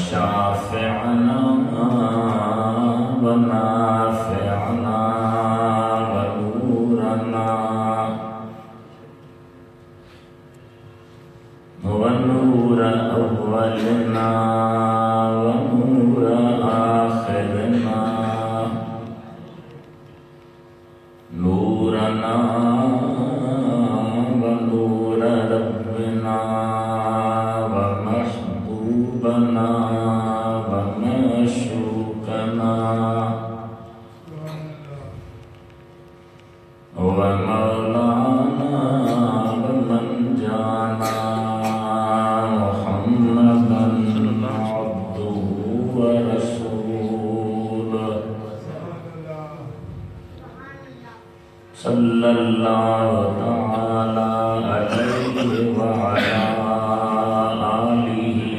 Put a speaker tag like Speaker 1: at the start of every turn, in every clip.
Speaker 1: शाफ़िअना व नाफ़िअना व नूरना व नूर अव्वलना व नूर आखिरना नूरना व नूर रब्बिना व महबूबना व मशूकना व मौलाना व मंजाना मुहम्मदन अब्दुहु व रसूलुहु सल्लल्लाहु तआला अलैहि व अला आलिहि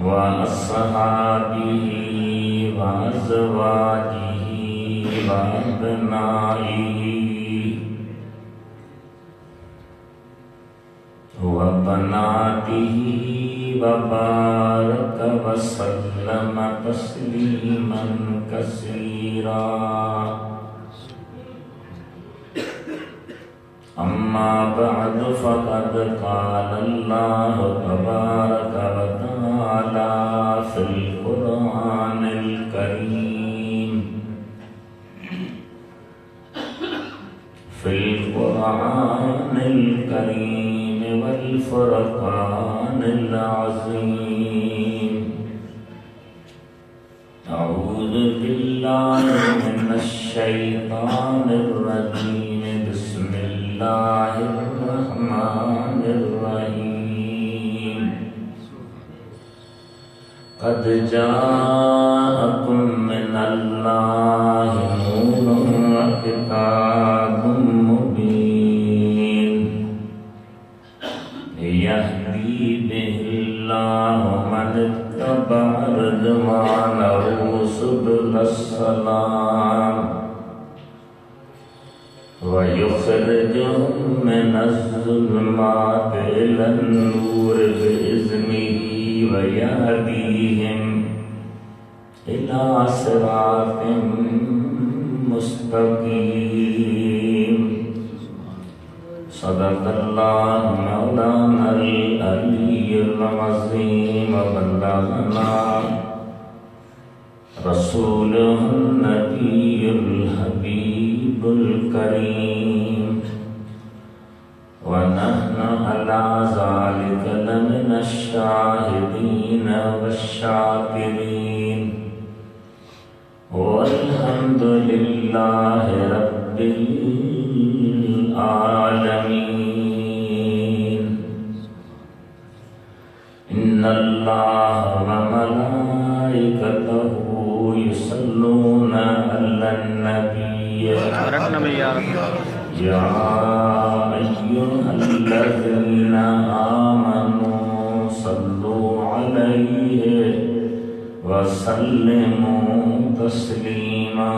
Speaker 1: व अस्हाबिहि व अज़वाजिहि व अब्नाइहि व बनातिहि व बारक व सल्लम तस्लीमन कसीरा अम्मा बअद फ़क़द क़ाल अल्लाहु तबारक व तआला फ़िल क़ुरआनिल करीम वल फ़ुरक़ानिल अज़ीम अऊज़ु बिल्लाहि मिनश शैतानिर रजीम बिस्मिल्लाहिर्रहमानिर्रहीम क़द जाअकुम मिनल्लाहि नूरुन व किताबुम मुबीन यहदी बिहिल्लाहु मन इत्तबअ रिज़वानहु सुबुलस्सलाम व युख़रिजुहुम मिनज़्ज़ुलुमाति इलन-नूर बिइज़्निही व यहदीहिम इला सिरातिम मुस्तक़ीम सदक़ल्लाहु मौलानल अलियुल अज़ीम व बल्लगना रसूलुहुन नबियुल हबीबुल करीम व नहनु अला ज़ालिका लमिनश शाहिदीन वश्शाकिरीन वल्हम्दुलिल्लाहि रब्बिल आलमीन इन्नल्लाहा व मलाइकतहु युसल्लूना अलन नबिय्य या अय्युहल्लज़ीना आमनू सल्लू अलैहि व सल्लिमू तस्लीमा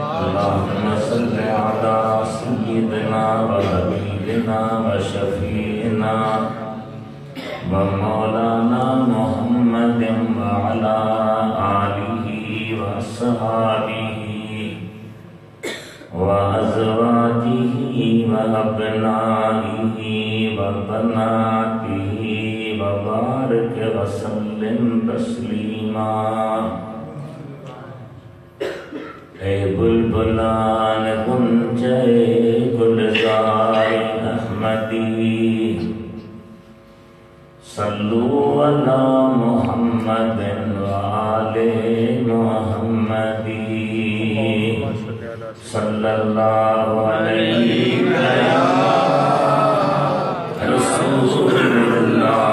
Speaker 1: अल्लाहुम्मा सल्लि अला सय्यिदिना व हबीबिना व शफीना व मौलाना मुहम्मदिन व अला आलिहि व अस्हाबिहि व अज़वाजिहि व अब्नाइहि व बनातिहि व बारिक व सल्लिम तस्लीमा ऐ बुलबुलान गुंजे गुलज़ार अहमदी सल्लू अला मुहम्मदिन व आले मुहम्मदी सल्लल्लाहु अलैहि व रसूलुल्लाह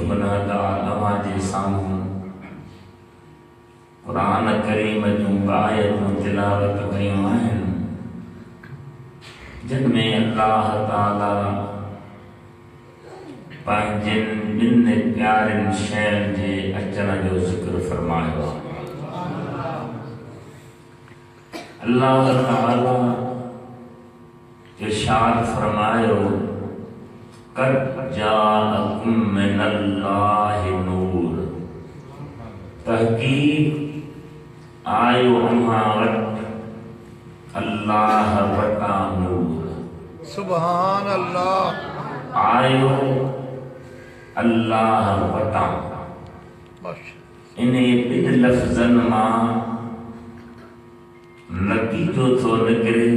Speaker 1: गुनाहगार अवाजे सामूं कुरान करीम जूं आयतूं तिलावत कयूं आहिनि जिनमें अल्लाह ताला पंहिंजनि ॿिनि प्यारनि शयुनि जे अचण जो ज़िक्र फरमायो आहे। अल्लाह ताला इरशाद फरमायो क़द जाअकुम मिनल्लाहि नूर, तहक़ीक़ आयो अम्मा वटि अल्लाह वटा नूर।
Speaker 2: सुभान अल्लाह।
Speaker 1: आयो अल्लाह वटा, इन ॿिनि लफ़्ज़नि मां नतीजो थो निकिरे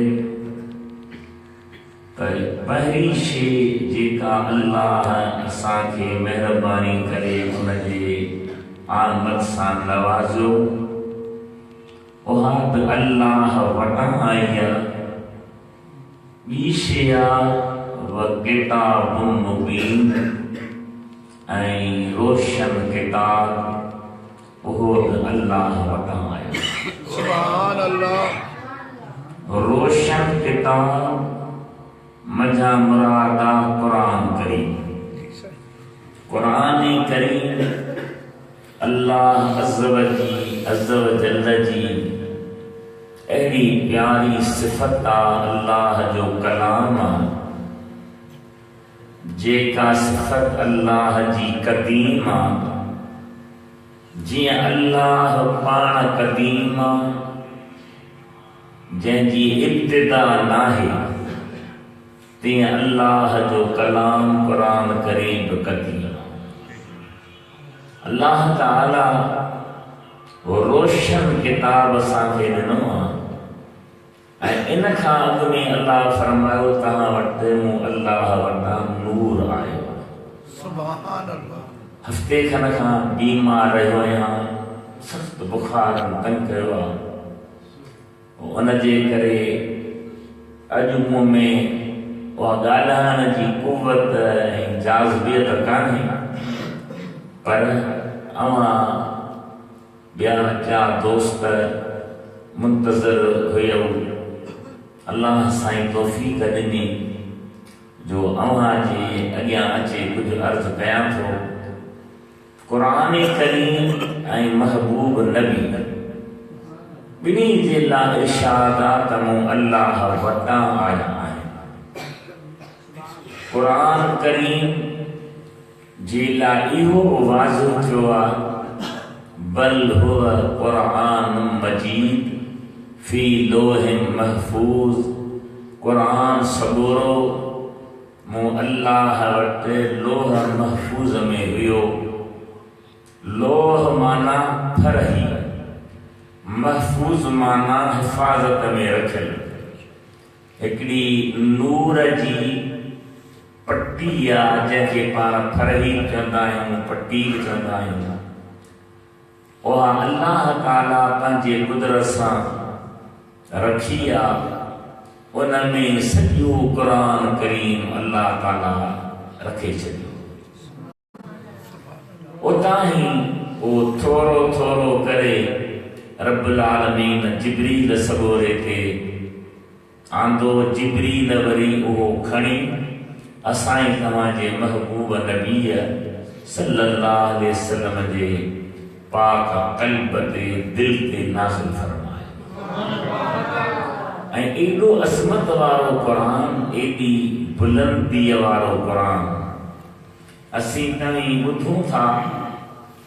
Speaker 1: त पहिरीं शइ जेका अल्लाह असांखे महिरबानी करे उनजे आमद सां नवाज़ियो उहा बि अल्लाह वटां आई आहे। ॿी शइ आहे व किताबुन मुबीन, ऐं रोशन किताब उहो बि अल्लाह वटां आयो।
Speaker 2: सुभान अल्लाह।
Speaker 1: रोशन किताब मजा मुरादा कुरान करीम। कुरान करीम अल्लाह अज़्ज़ व जल्ल जी अहिड़ी प्यारी सिफ़त आहे, अल्लाह जो कलाम आहे, जेका सिफ़त अल्लाह जी क़दीम आहे। जीअं अल्लाह पाण क़दीम आहे, जंहिंजी इब्तिदा नाहे, तीअं अल्लाह जो कलाम कुरान करीम क़दीम आहे। अल्लाह ताला वो रोशन किताब असांखे ॾिनो आहे, ऐं इन खां अॻु में अल्लाह फरमायो तव्हां वटि मूं अल्लाह वटां नूर आयो।
Speaker 2: सुभान अल्लाह।
Speaker 1: हफ़्ते खन खां बीमार रहियो आहियां, सख़्तु बुखार तंग कयो आहे, उनजे करे अॼु मूं में उहा ॻाल्हाइण जी कुवत ऐं जाज़बियत कान्हे, पर अवां ॿिया चार दोस्त मुंतज़िर हुयो। अल्लाह साईं तौफ़ीक़ ॾिनी जो अवां जे अॻियां अचे कुझु अर्ज़ु कयां थो। क़ुरान करीम ऐं महबूब नबी ॿिन्ही जे लाइ इरशाद आहे त मूं अल्लाह वटां आया आहियां। क़ुरान करीम जे लाइ इहो वाज़िह थियो आहे बल हुव क़ुरान मजीद फी लोहिन महफूज़। क़ुरान सबूरो मूं अल्लाह वटि लोह महफूज़ में हुयो। लोह माना फरही, महफूज़ माना हिफ़ाज़त में रखियल। हिकिड़ी नूर जी पट्टी आहे जंहिंखे पाण फरही चवंदा आहियूं, पट्टी बि चवंदा आहियूं। उहा अल्लाह ताला पंहिंजे कुदरत सां रखी आहे। उन में सॼो क़ुरान करीम अल्लाह ताला रखे छॾियो। उतां ई उहो थोरो थोरो करे रब्बुल आलमीन जिब्रील सबोरे ते आंदो। जिब्रील वरी उहो खणी असांजे तव्हांजे महबूब नबीअ सल्लल्लाहु अलैहि वसल्लम जे पाक क़ल्ब ते दिल ते नाज़िल फरमायो। ऐं एॾो असमत वारो क़ुरान, एॾी बुलंदीअ वारो क़ुरान असीं तव्हीं ॿुधूं था।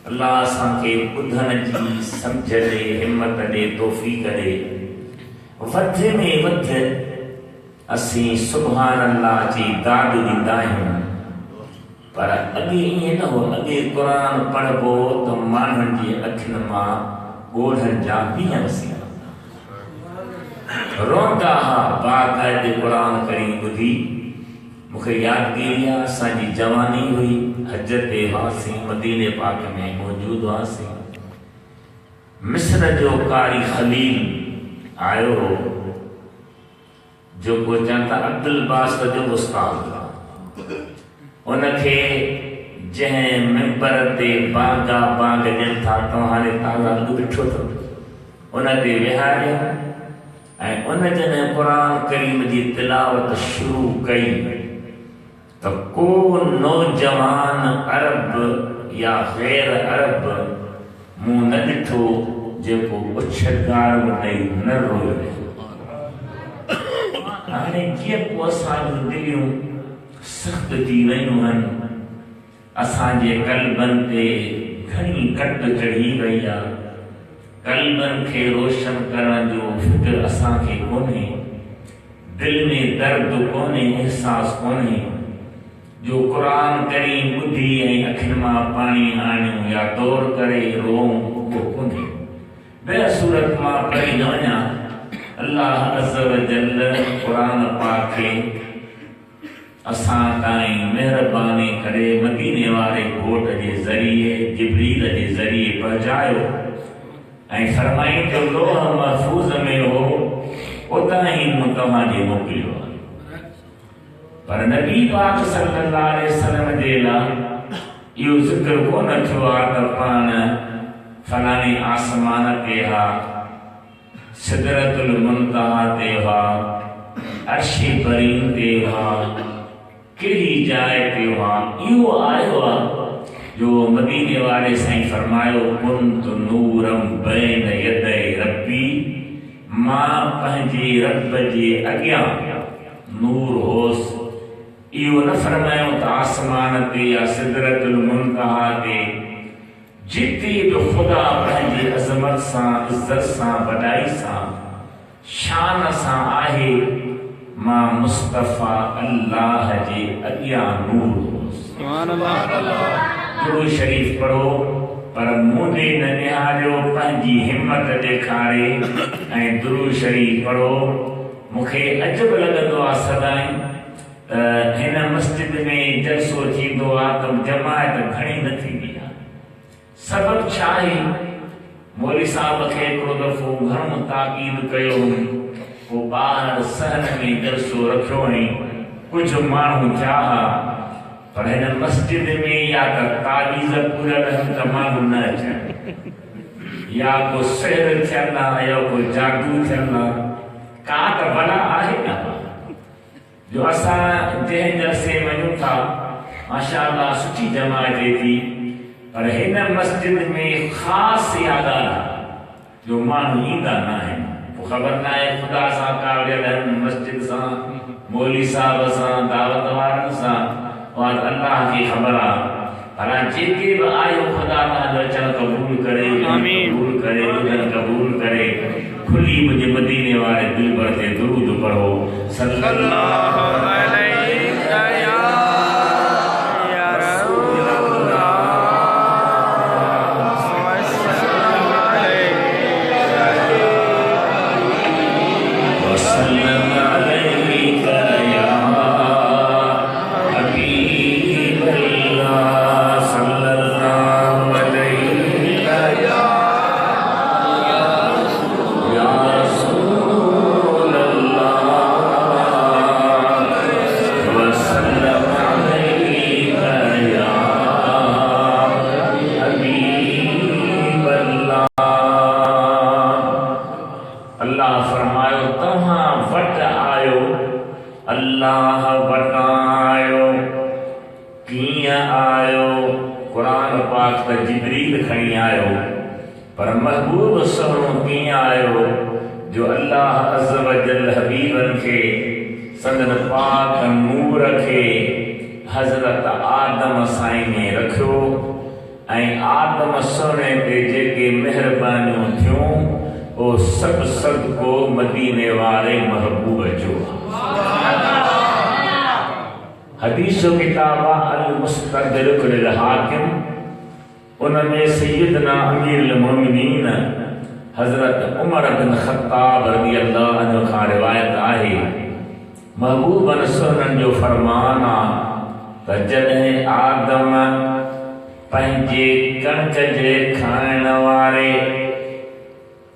Speaker 1: अल्लाह असांखे ॿुधण जी सम्झ ॾे, हिमत ॾे, तौफ़ीक़ ॾे। वधि में वधि असीं सुभान अल्लाह जी दाद ॾींदा आहियूं, पर अॻे ईअं न हो। अॻे क़ुरान पढ़बो त माण्हुनि जी अखियुनि मां ॻोढ़नि जा मींहं वसी रोंदा हा बाक़ाइदे क़ुरान करीम ॿुधी। मूंखे यादगिरी आहे, असांजी जवानी हुई, हज ते हुआसीं, मदीने पाक में मौजूदु हुआसीं। मिस्र जो कारी खलील आयो हो, जेको चवनि था अब्दुल बासित जो उस्ताद। उनखे जंहिं मिंबर ते बांगा बांग ॾियनि था तव्हां हाणे ताज़ा अघु ॾिठो अथव उन ते विहारियो ऐं उन जॾहिं क़ुर करीम जी तिलावत शुरू कई त को नौजवान अरब या गैर अरब मूं न ॾिठो जेको उछगार ॾेई न रोयो। हाणे जीअं पोइ असांजूं दिलियूं सख़्त थी वयूं आहिनि असांजे कल्बनि ते घणी कट चढ़ी वई आहे कल्बनि खे रोशन करण जो फिक्र असांखे कोन्हे दिल में दर्द कोन्हे एहसास कोन्हे जो क़ुर करीम ॿुधी ऐं अखियुनि मां पाणी आणियूं या तौर करे रोऊं उहो कोन्हे। ॿिया सूरत मां पढ़ी न वञा अल्लाह अज़ व जल क़ुर पाक खे असां ताईं महिरबानी करे मदीने वारे घोट जे ज़रिए जिब्रील जे ज़रिए पहुचायो ऐं फरमाई तो लोह महफूज़ में हो उतां ई मूं तव्हांखे मोकिलियो आहे। पर नबी पाक सल्लल्लाहु अलैहि वसल्लम जे लाइ इहो ज़िक्र कोन थियो आहे त पाण फलाणे आसमान ते हा सिदरतुल मुंतहा ते हा अर्श बरीन ते हा कहिड़ी जाइ ते हा इहो आयो आहे जो मदीने वारे साईं फरमायो कुंत नूरम बैन यदै रब्बी मां पंहिंजे रब जे अॻियां नूर होस। इहो न फरमायो त आसमान ते या सिदरतुल मुंतहा ते जिते बि ख़ुदा पंहिंजे अज़मत सां इज़्ज़त सां वॾाई सां शान सां आहे मां मुस्तफ़ा अल्लाह जे अॻियां नूर होस। दुरूद शरीफ पढ़ो पर मुंडे न निहारियो पंहिंजी हिम्मत ॾेखारे ऐं दुरूद शरीफ पढ़ो। मूंखे अजब लॻंदो आहे सदाईं त हिन मस्जिद में जलसो थींदो आहे त जमायत घणी न थींदी आहे। सबबु छा आहे? मौली साहब खे हिकिड़ो दफ़ो घणो ताक़ीद कयो को ॿार सहन में जलसो रखियो ऐं कुझु माण्हू थिया पर हिन मस्जिद में या त तावीज़ पूरल आहिनि त माण्हू न अचनि या को सहर थियल आहे या को जादू थियल आहे का त भला आहे न जो असां जंहिं जलसे वञूं था माशाअल्लाह सुठी जमायत थी पर हिन मस्जिद में ख़ासि याद आहे जो माण्हू ईंदा न आहिनि। पोइ ख़बर न आहे ख़ुदा सां का वियल आहिनि मस्जिद सां मौली साहब सां दावत वारनि सां और अल्लाह की खबर आ भला जेके भी आयो खुदा तव्हांजो अचण क़बूल करे कबूल करे कबूल करे। खुली मुझे मदीने वाले दिल भर से दुरूद पढ़ो सल्लल्लाहु अलैहि या रसूल अल्लाह वसल्लम अलैका या अल्लाह बतायो किया आयो कुरान पाक त जिब्रील खणी आयो पर महबूब सोनो किया आयो जो अल्लाह अज़ व जल हबीबन के संदन पाक नूर के हज़रत आदम साईं में रखियो ऐं आदम सोने ते जेके मेहरबानियूं थियूं वो सब सदको मदीने वाले महबूब जो। हदीस किताब अल मुस्तदरक लिल हाकिम उनमें सैयदना अमीरुल मोमिनीन हजरत उमर बिन खत्ताब रज़ी अल्लाह अन्हु खां रिवायत आहे महबूब रसूलन जो फरमान आहे त जॾहिं आदम पंहिंजे कणक जे खाइण वारे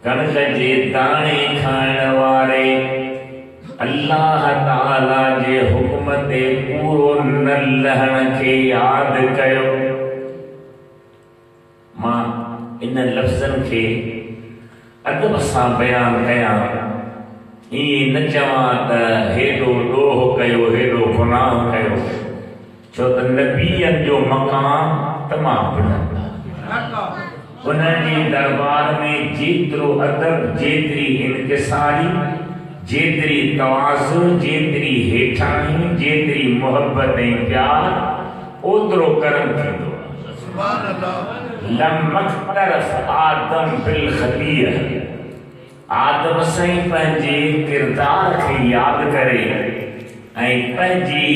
Speaker 1: कणक जे दाणे खाइण वारे अल्लाह ताला जे हुक्म ते पूरो न लहण खे यादि कयो इन लफ़्ज़नि खे अदब सां बयान कयां। ईअं न चवां त हेॾो ॾोह कयो, हेॾो गुनाह कयो, छो त नबीअनि जो मक़ाम तमामु बुलंद आहे। उन्हनि जे दरबार में जेतिरो अदब, जेतिरी इनकिसारी, जेतिरी तवाज़ु, जेतिरी हेठाणी, जेतिरी मोहब्बत ऐं प्यार, ओतिरो करम थींदो आहे। लमख्तरफ आदम बिल ख़लीह, आदम साईं पंहिंजे किरदार खे यादि करे ऐं पंहिंजी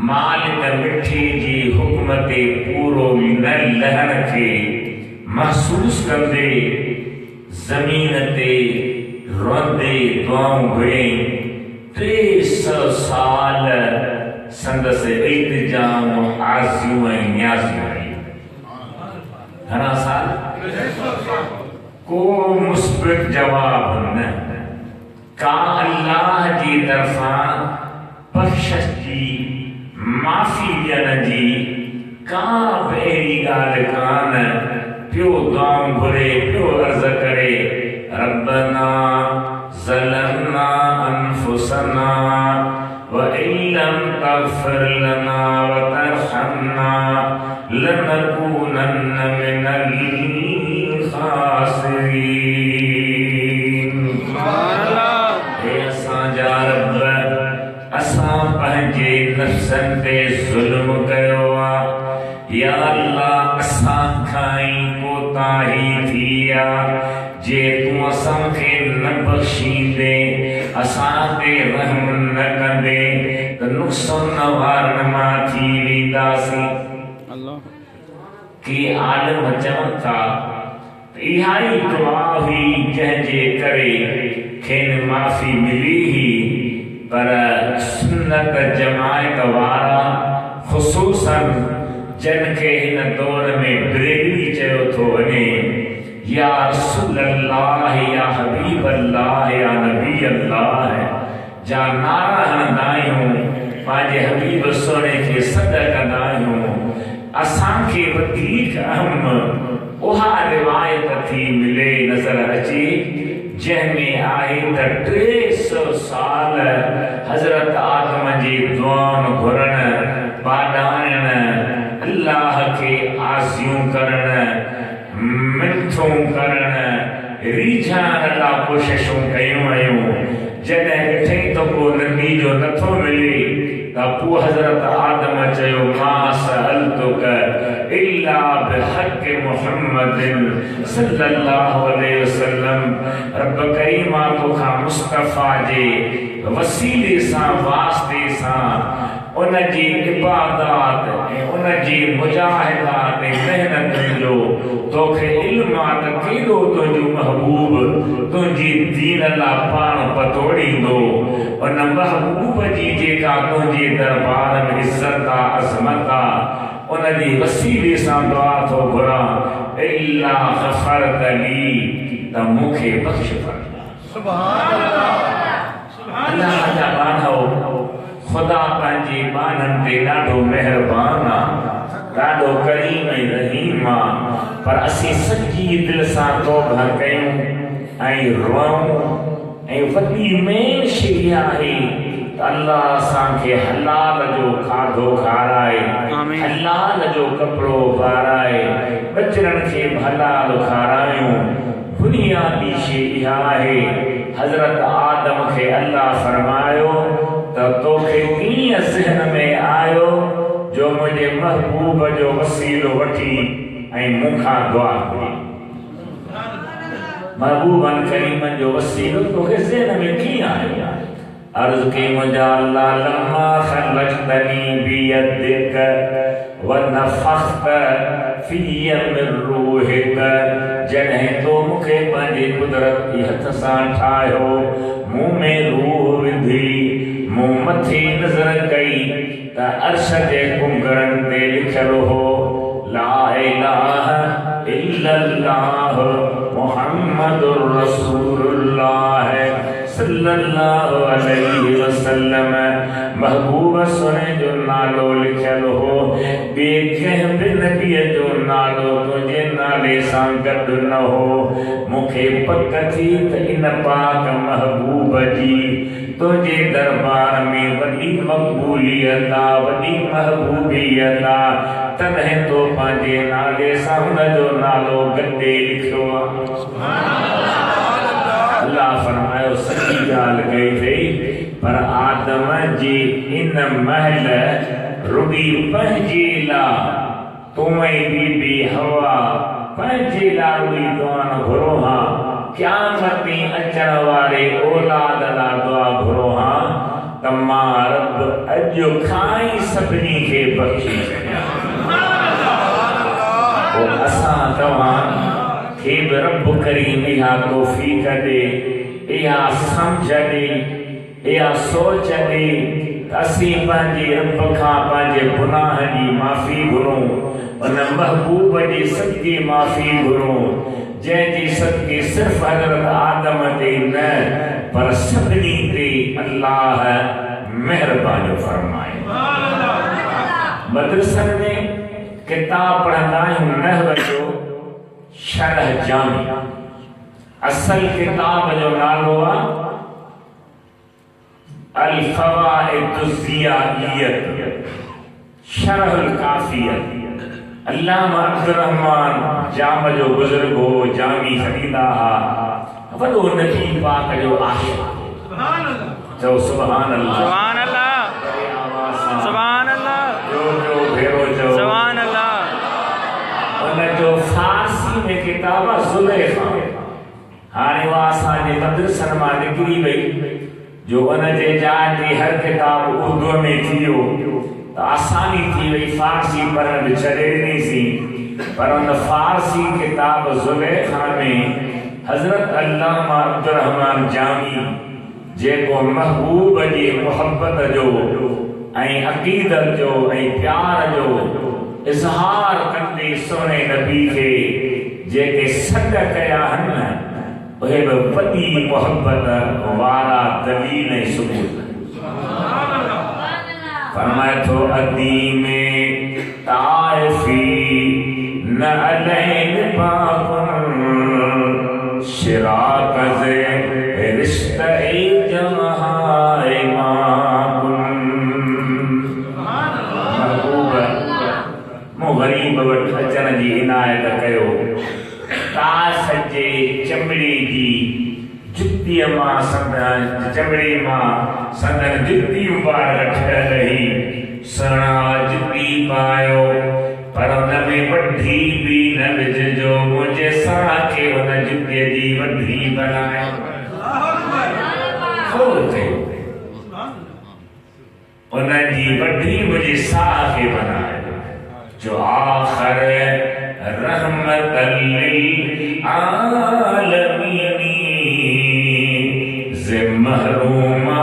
Speaker 1: मालिक मिठी जी हुक्म ते पूरो न लहण खे महसूस कंदे ज़मीन ते रोंदे दुआऊं घुरियईं। 300 साल संदसि इल्तिजाम, आरज़ूं ऐं न्याज़ूं आहियूं। घणा साल? को मुस्बित जवाब न, का अल्लाह जी तरफ़ां बख़्शिश जी, माफ़ी ॾियण जी का बि अहिड़ी ॻाल्हि कान। पियो दुआऊं घुरे, पियो अर्ज़ करे, रब्बना ज़लमना अनफुसना व इल्लम तग़फ़िर लना व तरहमना लनकूनन्न मिनल ख़ासिरीन। हे असांजा रब, असां पंहिंजे नफ़्सनि ते ज़ुल्म कयो आहे। या अल्लाह, असां खां ई कोताही थी आहे। जे तूं असांखे न बख़्शींदे, असां ते रहम न कंदे, त नुक़सान वारनि मां थी वेंदासीं। के आलिम चवनि था इहा ई दुआ हुई जंहिंजे करे खेनि माफ़ी मिली ही, पर सुन्नत जमायत वारा, ख़ुसूसन जिन खे हिन दौर में ब्रेलवी चयो थो वञे, या रसूल अल्लाह, या हबीब अल्लाह, या नबी अल्लाह जा नारा हणंदा आहियूं, पंहिंजे हबीब सोने खे सॾ कंदा आहियूं। असांखे वधीक अहम उहा रिवायत थी मिले, नज़र अचे, जंहिंमें आहे त 300 साल हज़रत आदम जी दुआऊं घुरण, बाॾाइण, अल्लाह खे आसियूं करण, मिठूं करण, रीझाइण लाइ कोशिशूं कयूं आहियूं। जॾहिं ॾिठई त को नतीजो नथो मिले, त पोइ हज़रत आदम चयो, मा सअलतुक इल्ला बिहक़ मुहम्मदिन सल्लल्लाहु अलैहि वसल्लम। रब करीम, मां तोखां मुस्तफ़ा जे वसीले सां, वास्ते सां, उन जी इबादत ऐं उन जी मुजाहिदात ऐं मेहनत जो तोखे इल्म आहे त केॾो तुंहिंजो महबूब तुंहिंजी दीन लाइ पाण पतोड़ींदो। उन महबूब जी जेका तुंहिंजे दरबार में इज़त आहे, अज़मत आहे, उन जी वसीले सां दुआ थो घुरां, इल्ला ग़फ़रत ली, त मूंखे बख़्श फरमा। सुभान अल्लाह। अल्लाह जा बानो, ख़ुदा पंहिंजे बाननि ते ॾाढो महिरबान आहे, ॾाढो करीम ऐं रहीम आहे। पर असीं सची दिलि सां तौबा कयूं ऐं रोऊं, ऐं वॾी मेन शइ आहे त अल्लाह असांखे हलाल जो खाधो खाराए, हलाल जो कपिड़ो पाराए, बचड़नि खे हलाल खारायूं। बुनियादी शइ इहा आहे। हज़रत आदम खे अल्लाह फरमायो त तोखे कीअं ज़हन में आयो जो मुंहिंजे महबूब जो वसीलो वठी ऐं मूंखां दुआ घुरी। महबूबनि करीमनि जो वसीलो तोखे ज़हन में कीअं आयो? अर्ज़ कई, मुंहिंजा अल्लाह, लम्मा ख़लक़तनी बियदिक व नफ़ख़्त फ़ीय मिन रूहिक, जॾहिं तो मूंखे पंहिंजे कुदरत जे हथ सां ठाहियो, मूं में रूह विधी, मूं मथे नज़र कई त अर्श जे कुंगरनि ते लिखियलु हो, ला इलाहा इल्लल्लाह मुहम्मदुर रसूलुल्लाह सल्लल्लाहु अलैहि वसल्लम। महबूब सुने जो नालो लिखियलु हो, ॿिए कंहिं बि नबीअ जो नालो तुझे नाले सां गॾु न हो मूंखे पक थी त इन पाक महबूब जी तुझे दरबार में वॾी मक़बूलियत आहे वॾी महबूबियत आहे तॾहिं तो पंहिंजे नाले सां हुनजो नालो गॾे लिखियो आहे। अल्लाह फरमायो सची ॻाल्हि कई अथई पर आदम जी इन महल रुॻी पंहिंजे लाइ तुमई बीबी हवा पंहिंजे लाइ रुॻी दुआ घुरो हा क़यामत में अचण वारे औलाद लाइ दुआ घुरो हा त मां रब अॼु खां ई सभिनी खे बख़्शी छॾियां। असां तव्हां खे बि रब करीम इहा तौफ़ीक़ ॾे इहा सम्झ ॾे इहा सोच ॾे त असीं पंहिंजे रब खां पंहिंजे गुनाह जी माफ़ी घुरूं उन महबूब जी सदके माफ़ी घुरूं जंहिंजी सदके सिर्फ़ हज़रत आदम ते न पर सभिनी ते अल्लाह महिरबानी फरमाए। मदरसनि में किताब पढ़ंदा आहियूं नहव जो शरह जामी असल किताब जो नालो आहे अल फ़वाइदुज़्ज़ियाइयत शरहुल काफ़ियत। अल्लामा अब्दुर रहमान जाम जो बुजुर्ग हो जामी खरीदा हा वॾो नबी पाक जो आशिक़ चओ सुभान अल्लाह
Speaker 3: सुभान अल्लाह सुभान अल्लाह
Speaker 1: जो भेरो चओ
Speaker 3: सुभान अल्लाह।
Speaker 1: उन जो फारसी में किताब ज़ुलैखा हाणे उहा असांजे मदरसनि मां निकिरी वई जो उन जे जाइ ते हर किताब उर्दू में थी वियो त आसानी थी वई फारसी पढ़ण बि छॾे ॾिनीसीं पर उन फारसी किताब ज़ुलैखा में हज़रत अल्लामा अब्दुर रहमान जामी जेको महबूब जी मुहब्बत जो ऐं अक़ीदत जो ऐं प्यार जो इज़हार कंदे सोने नबी खे जेके सॾ कया आहिनि उहे बि वॾी मुहब्बत वारा दलील ऐं सबूत। फरमाए थो अदी में ताइफ़ी न अलैन पाकुन शिराक ज़े रिश्ते जहाए माकुन। महबूब मूं ग़रीब वटि अचण जी इनायत कयो तास जे चमड़ी जी जुत्तीअ मां संदन चमड़ी मां संदन जुत्ती मुबारक ठहियल रही सणा जुत्ती पायो पर उन में वॾी बि न विझिजो मुंहिंजे सणा खे उन जुत्तीअ जी वॾी बनायो। उन जी वॾी मुंहिंजे साह खे बनायो जो आख़िर रहमतल लिल आलमीनी ज़े महरूमा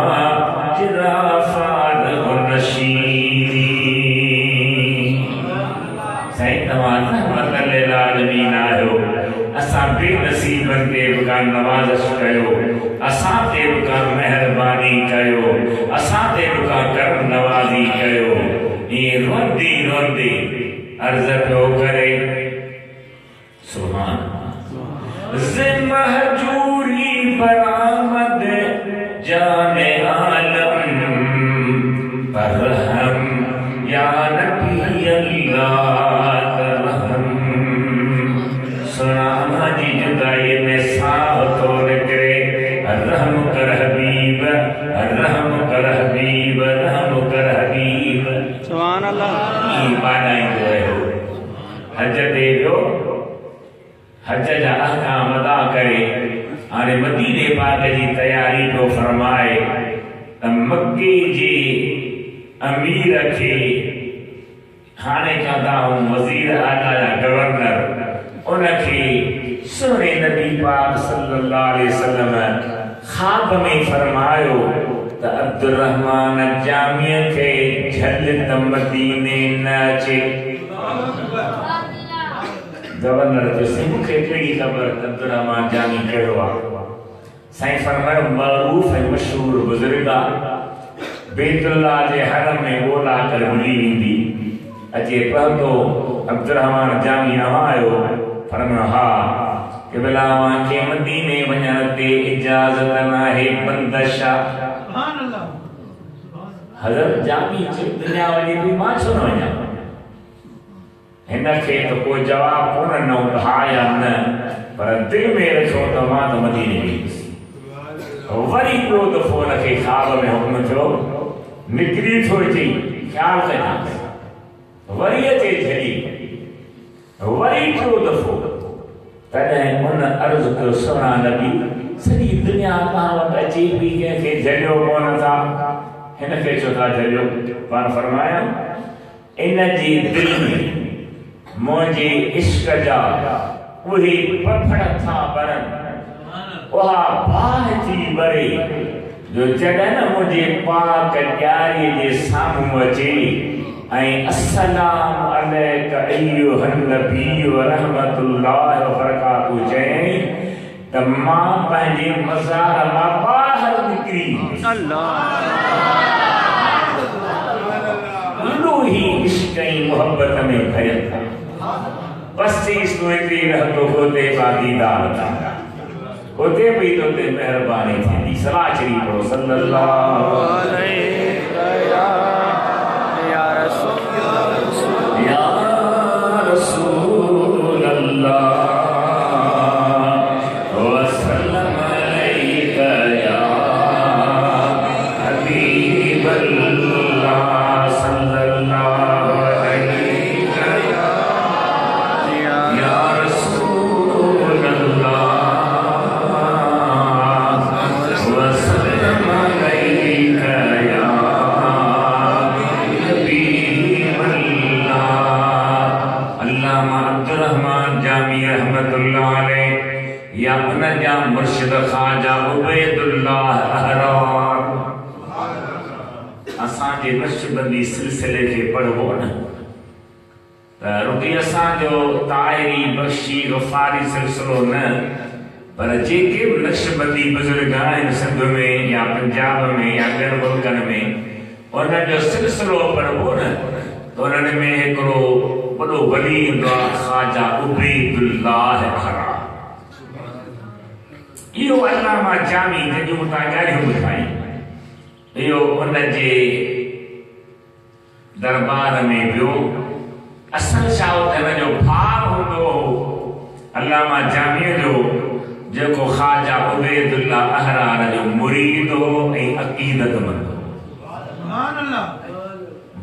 Speaker 1: जिराफान नशीनी। साईं तव्हां रहमतल लिल आलमीन आहियो असां बेनसीबनि ते बि का नवाज़श कयो असां ते बि का महिरबानी कयो असां ते बि का करम नवाज़ी कयो। ईअं रोंदी रोंदी अर्ज़ पियो करे सुभान ज़े महजूरी बरामद जाने आलम पर हम या नबी अल्लाह तरहम। सुना जी जुदाई में साह तो निकरे रहम कर हबीब रहम कर हबीब रहम कर हबीब।
Speaker 3: सुभान अल्लाह।
Speaker 1: ई मानाईंदो आहियो हज ते वियो हज जा अहकाम अदा करे हाणे मदीने पाक जी तयारी पियो फरमाए त मक्के जे अमीर खे हाणे चवंदा हूं वज़ीर आला या गवर्नर उनखे सुहिणे नबी पाक सल्लल्लाहु अलैहि वसल्लम ख्वाब में फरमायो त अब्दुर रहमान जामीअ खे झल त मदीने न अचे। गवर्नर जो मूंखे कहिड़ी ख़बर अब्दुर रहमान जामी कहिड़ो आहे। साईं फरमायो मरूफ़ ऐं मशहूर बुज़ुर्ग आहे बैतुल्लाह जे हरम में ॻोल्हा करे मिली वेंदी अचे पहुतो अब्दुर्रहमान जामी आयो फरमायो हा कि भला के मदीने वञण ते इजाज़त नाहे बंदश हज़रत जामी चयो दुनिया वञे थी मां छो न वञा हिनखे तो कोई जवाब कोन ॾिनो हा या न पर दिलि में रखियो त मां त मदीने वेंदुसि वरी ॿियो दफ़ो हुनखे ख़्वाब में हुकुम थियो निकिरी थो अचे ख़्यालु कजांइ वरी अचे झली वरी टियों दफ़ो तॾहिं उन अर्ज़ु कयो सुहिणा नबी सॼी दुनिया तव्हां वटि अचे पई कंहिंखे झलियो कोन था हिनखे छो था झलियो पाण फरमाया इन जी दिलि में मुंहिंजे इश्क जा उहे पथर था बरनि उहा बाहि थी बरे जो जॾहिं न मुंहिंजे पाक ॾियारीअ जे साम्हूं अचे ऐं अस्सलामु अलैका अय्युहन नबी व रहमतुल्लाहि व बरकातुहू चयईं त मां पंहिंजे मज़ार मां ॿाहिरि निकिरी ही इश्क ऐं मोहब्बत में भयल था बस चईस तो एतिरी रहतो होते बादीदार था होते भी तो ते मेहरबानी थी सलाह चरी पढ़ो सल्लल्लाहु अलैहि या रसूल अल्लाह व सल्लम अलैका या हबीब अल्लाह मुर्शिद ख्वाजा उबैदुल्लाह अहरार असांजे नक्शबंदी सिलसिले खे पढ़बो न त रुकी असांजो ताहिरी बख्शी गफ़ारी सिलसिलो न पर जेके बि नक्शबंदी बुज़ुर्ग आहिनि सिंध में या पंजाब में या ॿियनि मुल्कनि में उन्हनि जो सिलसिलो पढ़बो न त उन्हनि में हिकिड़ो वॾो वली हूंदो आहे ख्वाजा उबैदुल्लाह अहरार इहो अल्लामा जामी जंहिंजूं तव्हां ॻाल्हियूं ॿुधाई इहो उनजे दरबार में वियो असल छा हुते हिन जो भाउ हूंदो अल्लामा जामीअ जो जेको ख्वाजा उबैदुल्लाह अहरार जो मुरीद हो ऐं अक़ीदतमंद हो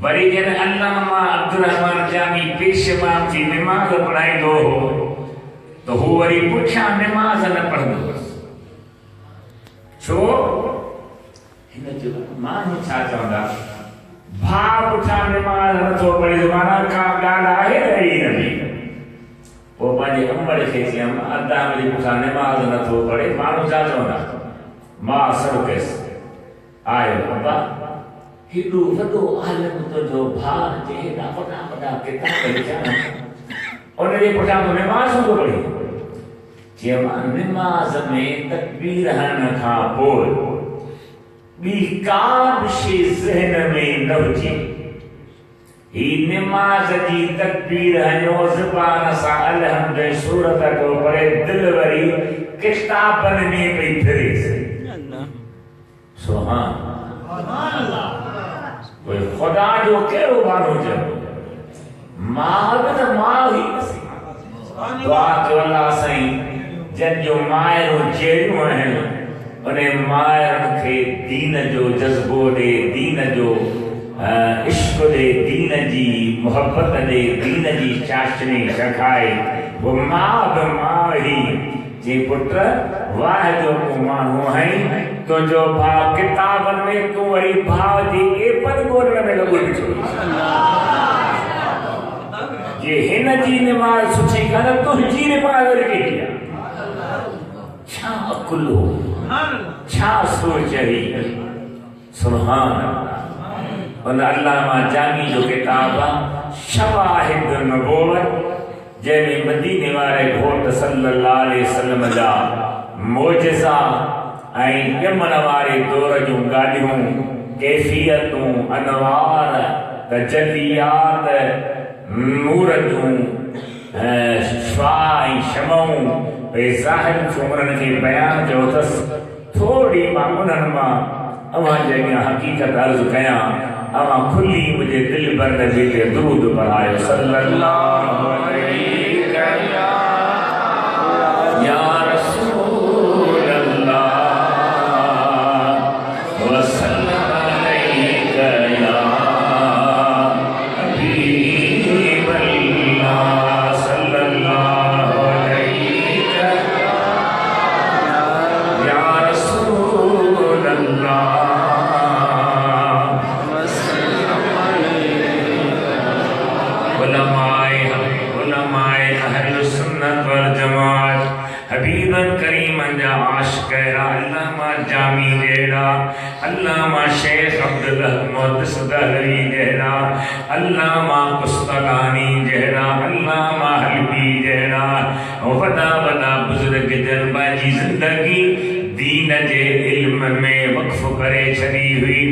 Speaker 1: वरी जॾहिं अल्लामा अब्दुर्रहमान जामी पेशवा थी निमाज़ पढ़ाईंदो हो त हू वरी पुठियां निमाज़ न पढ़ंदो छो हिन जो माण्हू छा चवंदा भाउ पुठियां निमाज़ नथो पढ़े माना का ॻाल्हि आहे अहिड़ी न बि पोइ पंहिंजे अमड़ खे चयमि अदा वरी पुठियां निमाज़ नथो पढ़े माण्हू छा चवंदा मां असरु कयुसि आयो बाबा हेॾो वॾो आलिम तुंहिंजो भाउ जे हेॾा वॾा वॾा किताब लिखिया उनजे पुठियां तूं निमाज़ नथो पढ़ी निमाज़ में तकबीर हणण खां पोइ ॿी का बि शइ ज़हन में न हुजे ही निमाज़ जी तकबीर हणो ज़ुबान सां अलहम्द सूरत को पढ़े दिलि वरी किताबनि में पई फिरे सुभान अल्लाह कोई खुदा जो कहिड़ो माण्हू चयो मां बि त मां ई दुआ कयो अल्लाह साईं जंहिंजो मायरूं जहिड़ियूं आहिनि उन मायरुनि खे दीन जो जज़्बो ॾे दीन जो इश्क ॾे दीन जी मोहब्बत ॾे दीन जी चाशनी रखाए वो मां बि मां ई जे पुट वाह जो तूं माण्हू आहीं तुंहिंजो भाउ किताबनि में तूं वरी भाउ जी एपत ॻोल्हण में लॻो ॾिठो जे हिन जी निमाज़ सुठी कान तुंहिंजी निमाज़ वरी कहिड़ी आहे छा अकुल हो छा सोच हुई सुभान अल्लाह उन अल्लामा जामी जो किताब आहे शवाहिद नबूवत जंहिंमें मदीने वारे घोट सल्लल्लाहु अलैहि वसल्लम जा मोजिज़ा ऐं ॼमण वारे दौर जूं ॻाल्हियूं कैफ़ियतूं अनवार तजलियात नूर जूं श्वाई शमाऊं पे ज़ाहिर उमरन के बयान जो तस थोड़ी मां उन्हनि मां अवां जॻह हक़ीक़त अर्ज़ कयां अवां खुली मुझे दिल पर नबी ते दुरूद पढ़ायो सल्लल्लाहु अलैहि या रसूल अल्लाह व सल्लम अलैका या हबीब अल्लाह सल्लल्लाहु अलैका या रसूल अल्लाह उलमाए अहले सुन्नत वल जमात हबीबन करीमन जा आशिक़ अल्लामा जामी जहिड़ा अल्लामा शेख अब्दुल मुहद्दिस दहलवी जहिड़ा अल्लामा कुस्तलानी जहिड़ा अल्लामा हलबी जहिड़ा वॾा वॾा बुज़ुर्ग जन पंहिंजी ज़िंदगी दीन जे इल्म में वक़्फ़ करे छॾी हुई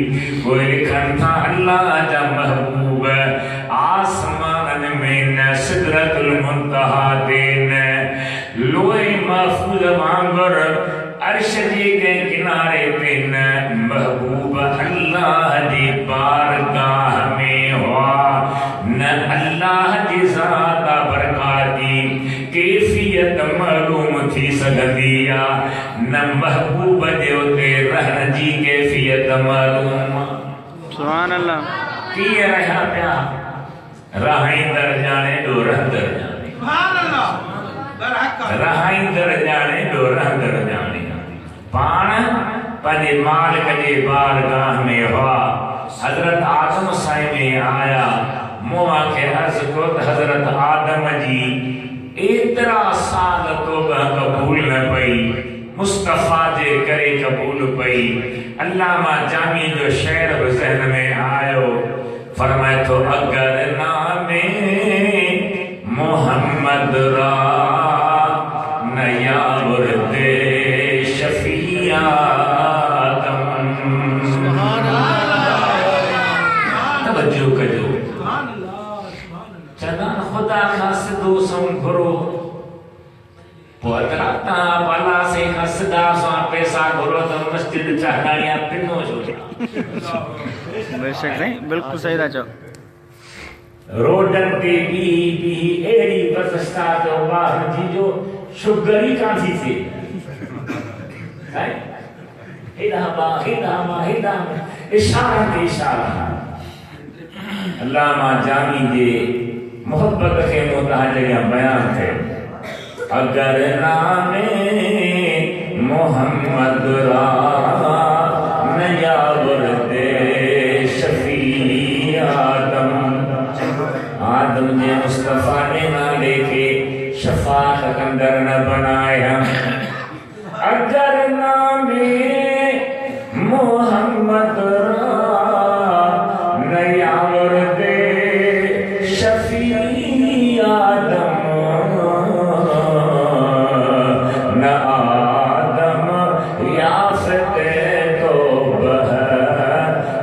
Speaker 1: उहे लिखनि था अल्लाह जा महबूब आसमान में न सिदरतुल मुंतहा ते न लोहे महफूज़ वांगुर अर्श जे के किनारे ते न महबूब अल्लाह जी बारगाह में हुआ न अल्लाह जी ज़ात बरकात जी कैफियत मालूम थी सघंदी आहे न महबूब जे उते रहण जी कैफियत मालूम
Speaker 3: सुभान अल्लाह
Speaker 1: कीअं रहिया पिया रहाईंदड़ ॼाणे ॾोरंदड़ ॼाणे रहाईंदड़ ॼाणे ॾोरंदड़ ॼाणे पाण पंहिंजे मालिक जे बारगाह में हुआ हज़रत आदम साईं में आया मूं खे अर्ज़ कयो त हज़रत आदम जी एतिरा साल तौबा क़बूल न पई मुस्तफ़ा जे करे क़बूल पई अल्लामा जामी जो शेर बि ज़हन में आयो फरमाए थो अगर नामे मोहम्मद रा नया मुर्दे शफियातम तवज्जो कजो चना खुदा का सिद्धो सम घुरो पोतराता बाला से हसदा सा पैसा घुरो तो मस्जिद चाहनिया पिनो जो
Speaker 3: बेशक नहीं बिल्कुल सही था चो
Speaker 1: रोडन ते बी एड़ी बसस्ता तो वाह जी जो शुगर ही कांसी से है हिदा इशारा के इशारा अल्लामा जामी जे मोहब्बत के मुताज बयान थे अगर नामे मोहम्मद रा नया वर्दे शफी आदम आदम ने मुस्तफा ने नाले के शफाअत कंदर न बनाया अगर नामे मोहम्मद रा नया वर्दे शफी आदम न आदम याफ़ते तो बह